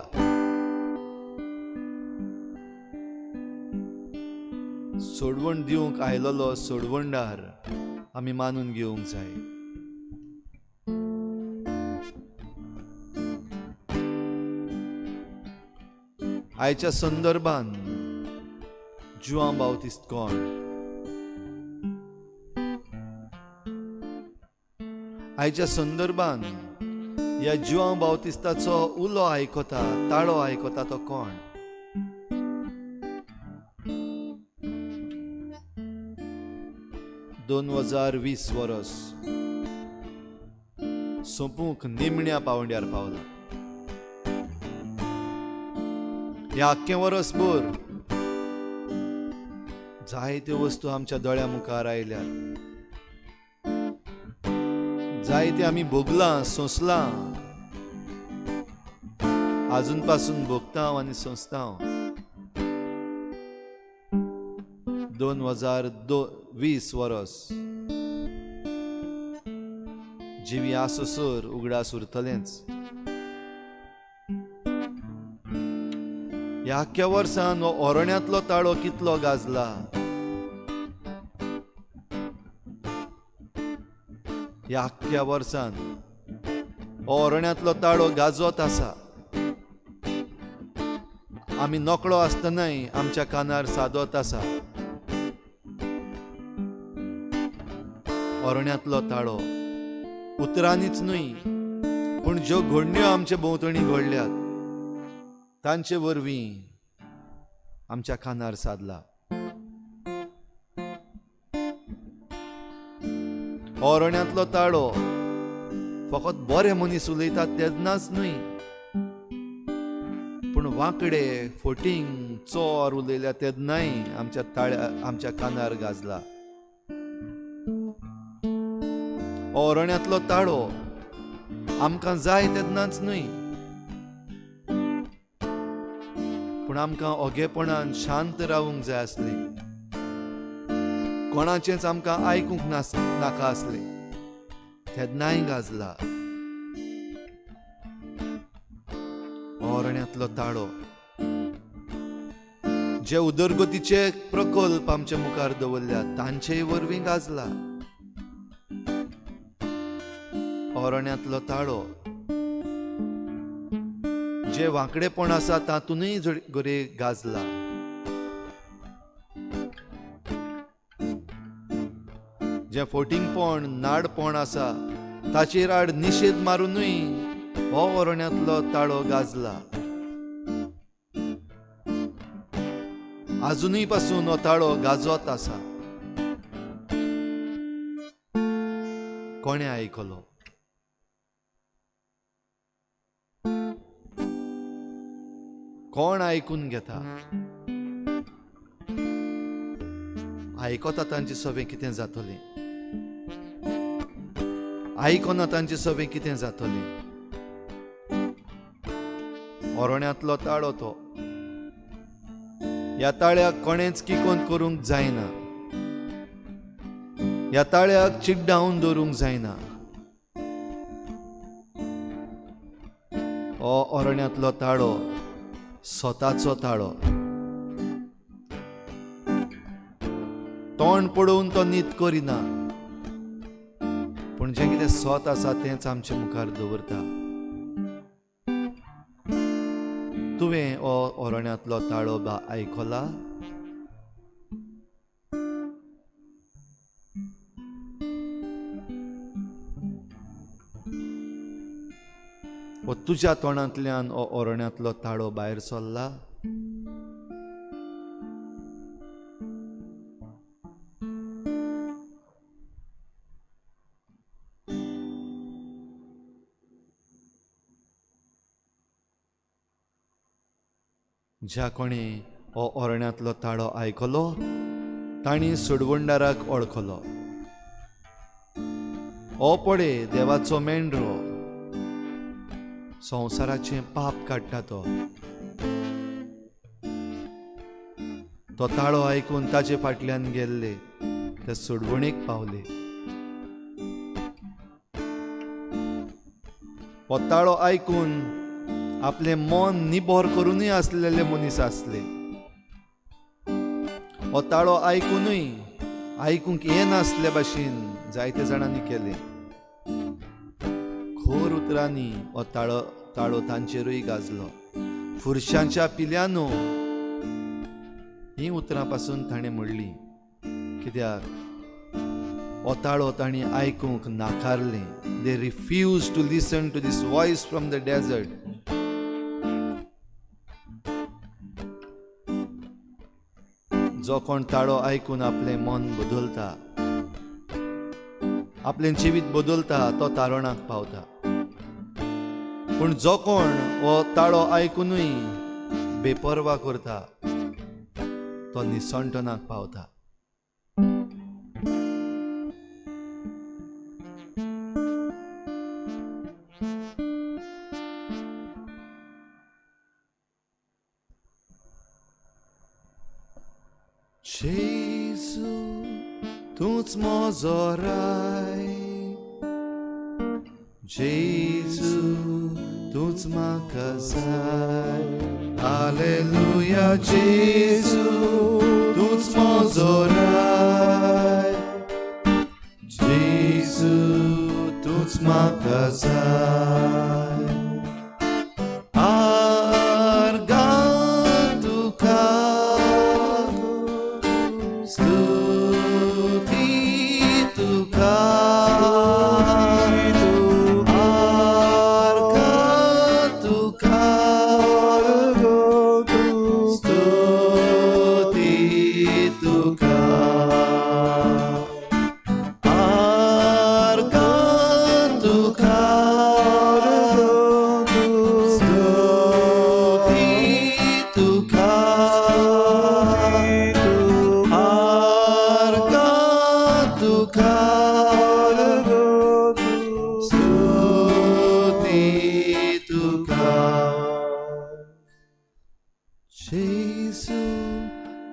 सोडवण दिवंक आयलोलो सोडवणदार आमी मानून घेवंक जाय. आयच्या संदर्भान जुआंव बावतिस्त कोण? आयच्या संदर्भान ह्या जुआंव बावतिस्ताचो उलो आयकता, ताळो आयकता तो कोण? 2020 वर्स सोंपूंक निमण्या पावंड्यार पावला. ह्या आख्खें वर्स भर जायत्यो वस्तू आमच्या दोळ्या मुखार आयल्यात. जायते आमी भोगलां, सोंसलां, आजून पासून भोगता आनी सोंसता. 2020 वर्स जिवी आसोसर उगडास उरतलेंच. ह्या आख्ख्या वर्सान हो ओरोण्यांतलो ताळो कितलो गाजला. ह्या आख्ख्या वर्सान हो ओरोण्यांतलो ताळो गाजत आसा. आमी नकळो आसतनाय आमच्या कानार सादत आसा. ओरोण्यांतलो ताळो उतरांनीच न्हय, पूण ज्यो घडण्यो आमचे भोंवतणी घडल्यात तांचे वरवीं आमच्या कानार सादला. ओरोण्यांतलो ताळो फकत बरे मनीस उलयतात तेन्नाच न्हय, पूण वांकडे फटींग चोर उलयल्या तेन्नाय आमच्या कानार गाजला. ओरोण्यांतलो ताळो आमकां जाय तेन्नाच न्हय, पूण आमकां ओगेपणान शांत रावूंक जाय आसलें. कोणाचेंच आमकां आयकूंक नाका आसलें तेन्नाय गाजला. ओरोण्यांतलो ताळो जे उदरगतीचे प्रकल्प आमच्या मुखार दवरल्यात तांचेय वरवीं गाजला. ओरोण्यांतलो ताळो जे वांकडेपण आसा तातूनय गरे गाजला. जे फटींगपण नाडपण आसा ताचेर आड निशेध मारूनय हो ओरोण्यांतलो ताळो गाजला. अजुनूय पासून हो ताळो गाजत आसा. कोणे आयकलो? कोण आयकून घेता? आयकता तांचे सवें कितें जातलें, आयकना तांचे सवें कितें जातलें. ओरोण्यांतलो ताळो तो. ह्या ताळ्याक कोणेच किकोन करूंक जायना. ह्या ताळ्याक चिड्डावन दवरूंक जायना. हो ओरोण्यांतलो ताळो स्वताचो ताळो. तोंड पडोवन तो न्हीद करिना, पूण जें कितें स्वत आसा तेंच आमच्या मुखार दवरता. तुवें हो ओरोण्यांतलो ताळो बा आयकला? व तुज्या तोंडांतल्यान हो ओरोण्यांतलो ताळो भायर सरला? ज्या कोणी हो ओरोण्यांतलो ताळो आयकलो तांणी सुडवंडाराक वळखलो. हो पळे देवाचो मेंढरो, संवसाराचें पाप काडटा तो. तो ताळो आयकून ताचे फाटल्यान गेल्ले ते सुडवणेक पावले. हो ताळो आयकून आपले मन निबोर करूनय आसलेले मनीस आसले. हो ताळो आयकूनय आयकूंक येनासले भाशेन जायते जाणांनी केले. खोर उतरांनी हो ताळो तांचेरूय गाजलो. फुरशांच्या पिल्यांनो ही उतरां पासून ताणें म्हणली, कित्याक हो ताळो तांणी आयकूंक नाकारलें. They refuse to listen to this voice from the desert. जो कोण ताळो आयकून आपलें मन बदलता, आपलें जिवीत बदलता, तो तारणाक पावता. पूण जो कोण हो ताळो आयकूनय बेपरवा करता तो निसंटनाक पावता. Jesu, तूच म्हजो राय. जेजू तूच म्हाका जाय. हालेलुया. जेजू तूच म्हजो राय जेजू तूच म्हाका जाय आर्गा तुका स्तुती तुका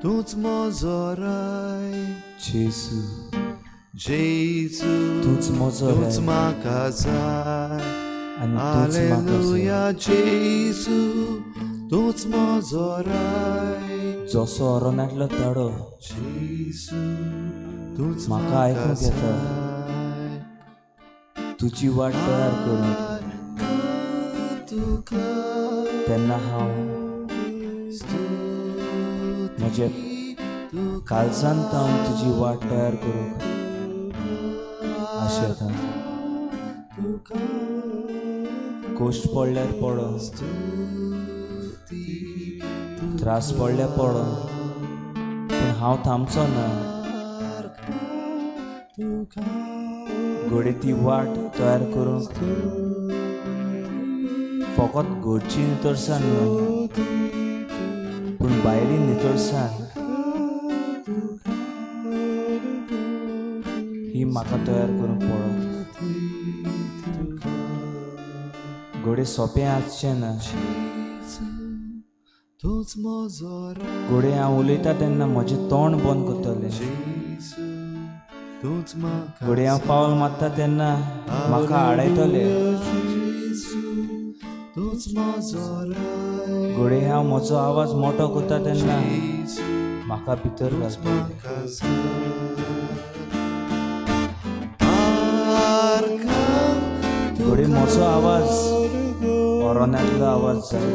तूच म्हजो राय जेजू जेजू तूच म्हजो तूच म्हाका जाय हालेलुया जेजू तूच म्हजो राय जसो अरण्यांतलो तडो जेजू तूच म्हाका आयकूंक येता तुजी वाट तयार करूंक तेन्ना हांव म्हजे काळजांत हांव तुजी वाट तयार करूंक आशेता गोश्ट पडल्यार पडो त्रास पडल्यार पडो पूण हांव थांबचो ना घोडे ती वाट तयार करूंक फकत घरची नितळसाण न्हू पूण भायली नितळसाण ही म्हाका तयार करूंक पडत घोडे सोंपें आसचें ना घोडे हांव उलयता तेन्ना म्हजें तोंड बंद करतलें घोडे हांव पावल मारता तेन्ना म्हाका आडयतले घोडे हांव म्हजो आवाज मोठो करता तेन्ना म्हाका भितर घालतले घोडे म्हजो आवाज अरण्यांतलो आवाज जाय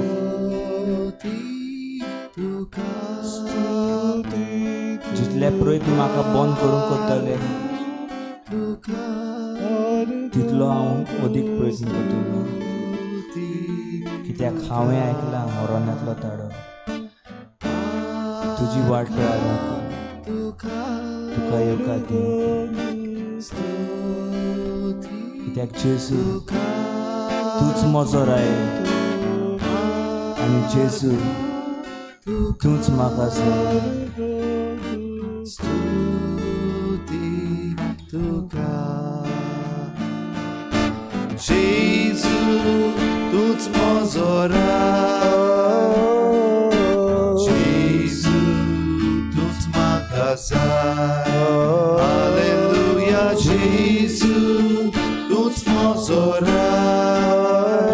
जितले प्रयत्न म्हाका बंद करूंक करतले तितलो हांव अदीक प्रयत्न करतलो कित्याक हांवें आयकलां अरण्यांतलो ताडो तुजी वाट तयार तुका येवकार दिवंक कित्याक जेजू तूच म्हजो राय आनी जेजू तूच म्हाका जाय जेजू तूच म्हजो राय जेजू तूच म्हाका जाय हालेलुया जेजू तूच म्हजो राय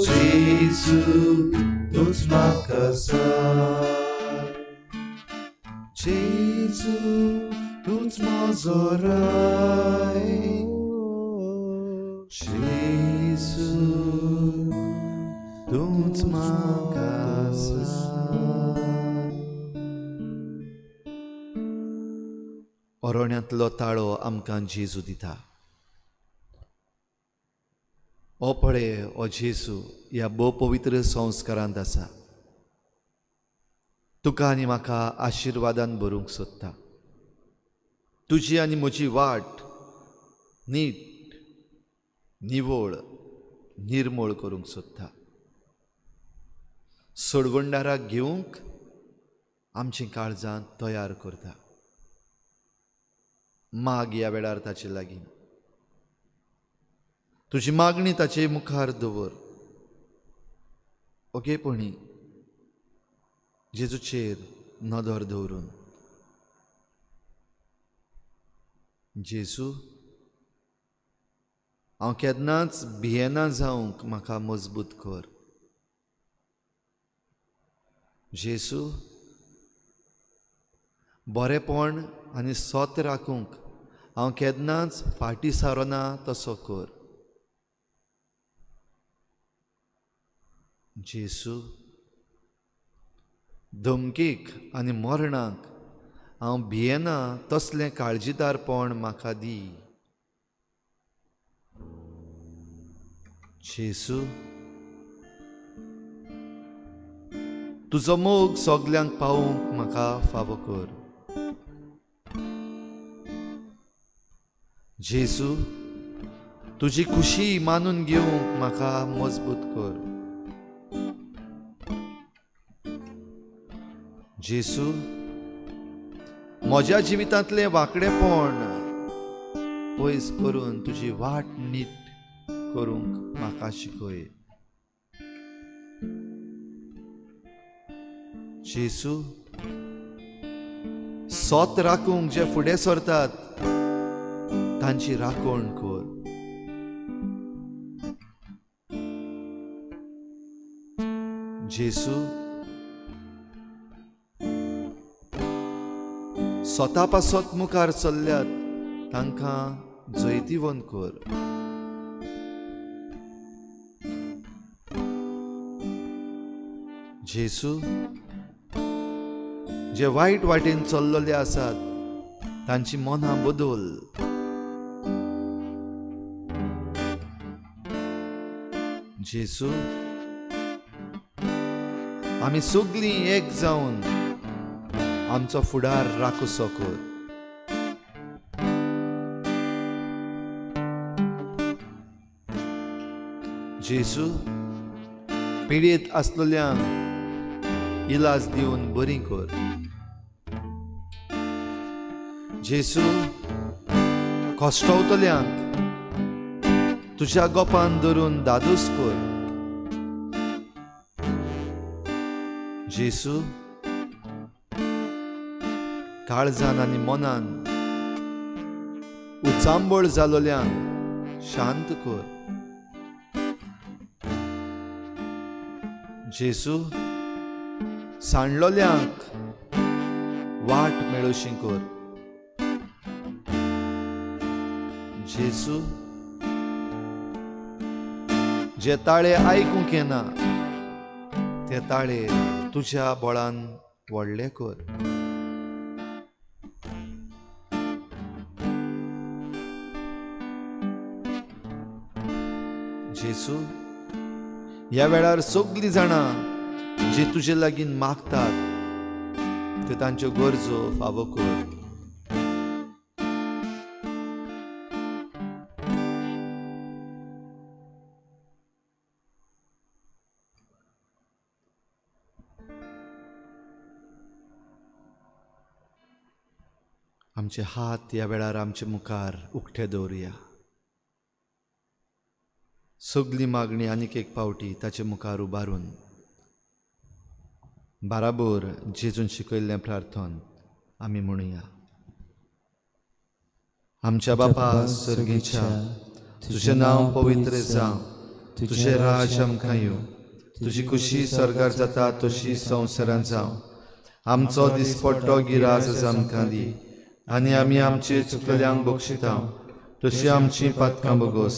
जेजू तूच म्हाका जाय जेजू तूच म्हजो राय जेजू तूच म्हाका अरण्यांतलो ताळो आमकां जेजू दिता हो पळय हो जेजू ह्या भोव पवित्र संस्कारांत आसा तुका आनी म्हाका आशिर्वादान भरूंक सोदता तुजी आनी म्हजी वाट नीट निवळ निर्मळ करूंक सोदता सोडवंडाराक घेवंक आमची काळजां तयार करता माग ह्या वेळार ताचे लागीं तुजी मागणी ताचे मुखार दवर ओकेपणी जेजूचेर नदर दवरून जेजू हांव केन्नाच भियेना जावंक म्हाका मजबूत कर जेसू, बरेपण आनी सत राखूंक हांव केन्नाच फाटीं सारना तसो कर. जेसू, धमकीक आनी मरणाक हांव भियेना तसलें काळजीदारपण म्हाका दी. जेसू, तुजो मोग सगल्यांक पावूंक म्हाका फावो कर. जेसू, तुजी खुशी मानून घेवंक म्हाका मजबूत कर. जेसू, म्हज्या जिवितांतलें वांकडेपण पयस करून तुजी वाट नीट करूंक म्हाका शिकय. जेसू, सत राखूंक जे फुडें सरतात तांची राखण कर. जेसू, स्वता पासत मुखार चल्ल्यात तांकां जैतिवंत कर. जेसू, जे वायट वाटेन चल्लोले आसात तांची मनां बदल. जेसू, आमी सगळीं एक जावन आमचो फुडार राखूसो कर. जेसू, पिडीत आसलेल्यांक इलाज दिवन बरी कर. जेसू, कश्टावतल्यांक तुज्या गोपान धरून दादूस कर. जेसू, काळजान आनी मनान उचांबळ जालोल्यांक शांत कर. जेसू, सांडलोल्यांक वाट मेळोशी कर. जेसू, जे ताळे आयकूंक येना ते ताळे तुज्या बळान व्हडले कर. जेसू, ह्या वेळार सगळीं जाणां जे तुजे लागीं मागतात ते तांच्यो गरजो फावो कर. आमचे हात ह्या वेळार आमचे मुखार उक्ते दवरुया. सगळी मागणी आनीक एक पावटी ताचे मुखार उबारून बाराबोर जेजून शिकयल्लें प्रार्थन आमी म्हणुया. आमच्या बापा सर्गेच्या, तुजें नांव पवित्र जावं, तुजें राज आमकां येवं, तुजी खुशी स्वर्गार जाता तशी संवसारांत जावं. आमचो दिसपट्टो गिराज आमकां दी, आनी आमी आमचे चुकलेल्यांक बक्षिता तशी आमची पातकां बोगोस,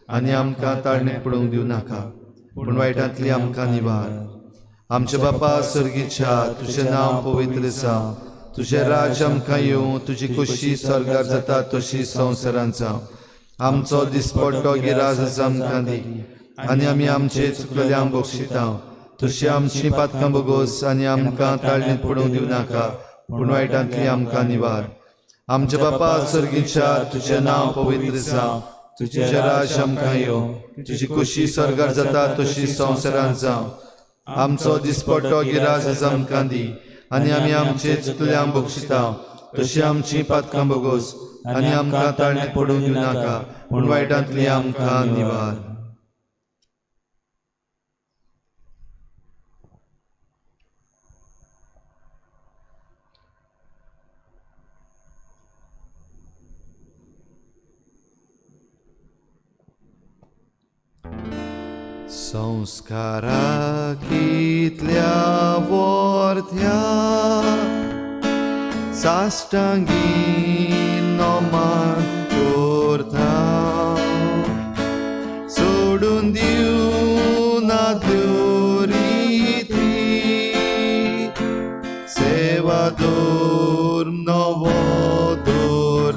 आनी आमकां ताळणेक पडूंक दिवं नाका, पूण वायटांतली आमकां निवार. आमचे बापा सर्गेच्या, तुजें नांव पवित्र जावं, तुजें राज आमकां येवं, तुजी खुशी स्वर्गार जाता तशी संवसारांत जावं. आमचो दिसपट्टो गिराज आमकां दी, आनी आमी आमचे चुकलेल्यांक बक्षिता तशी आमची पातकां बोगोस, आनी आमकां ताळणेक पडूंक दिवं नाका, पूण वायटांतली आमकां निवार. आमचे बापा सर्गेच्या, तुजें नांव पवित्र जावं, तुजें राज आमकां येवं, तुजी खुशी स्वर्गार जाता तशी संवसारांत जावं. आमचो दिसपट्टो गिराज आमकां दी, आनी आमी आमचे चुकल्यांक बक्षिता तशी आमची पातकां बोगोस, आनी आमकां ताळणेक पडूंक दिवं नाका, पूण वायटांतली आमकां निवार. संस्कारा कितल्या morthia sastangi noman kurta sodun diu na duriti sevador novodor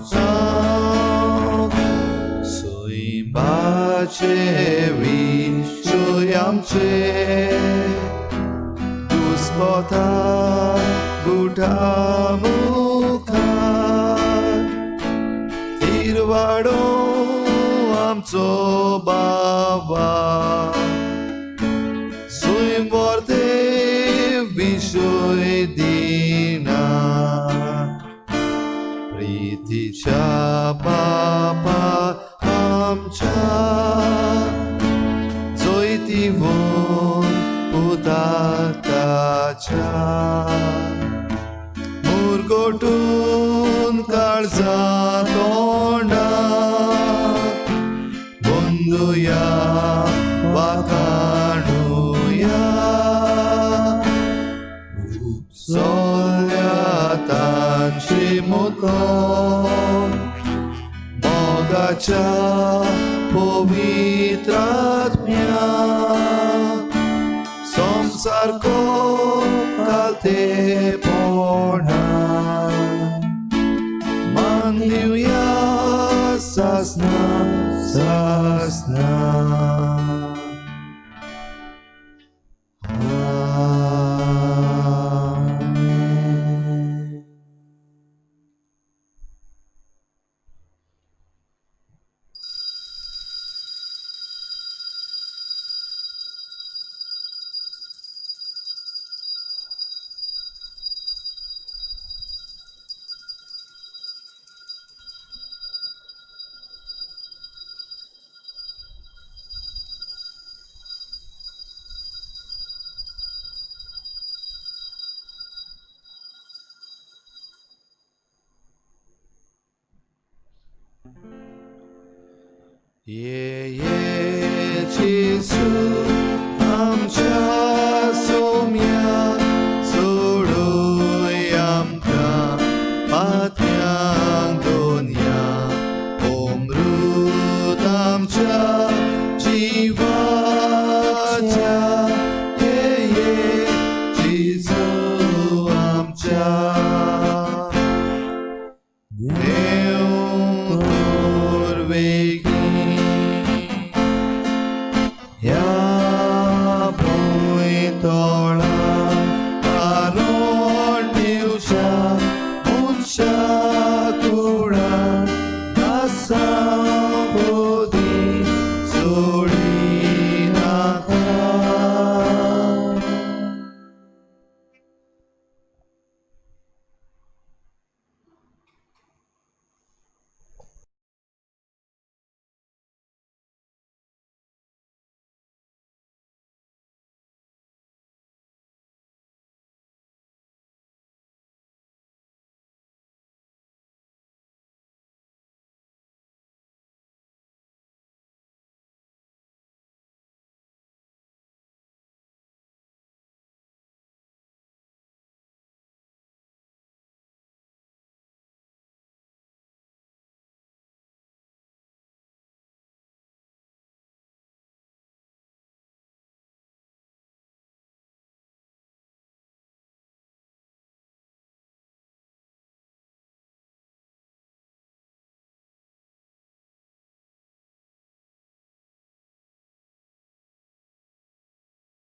Soimbace vishoyamce Duspota Buddhamukha Tirvado amco baba Soimborte vishoy dina Priticha papa amcha Zoitivon udatacha Murgotun karza tonda Bunduya vakanuya Solyatan shrimuton Mogacha povitratmya Samsarko kalte pona Mandiuya sasna sasna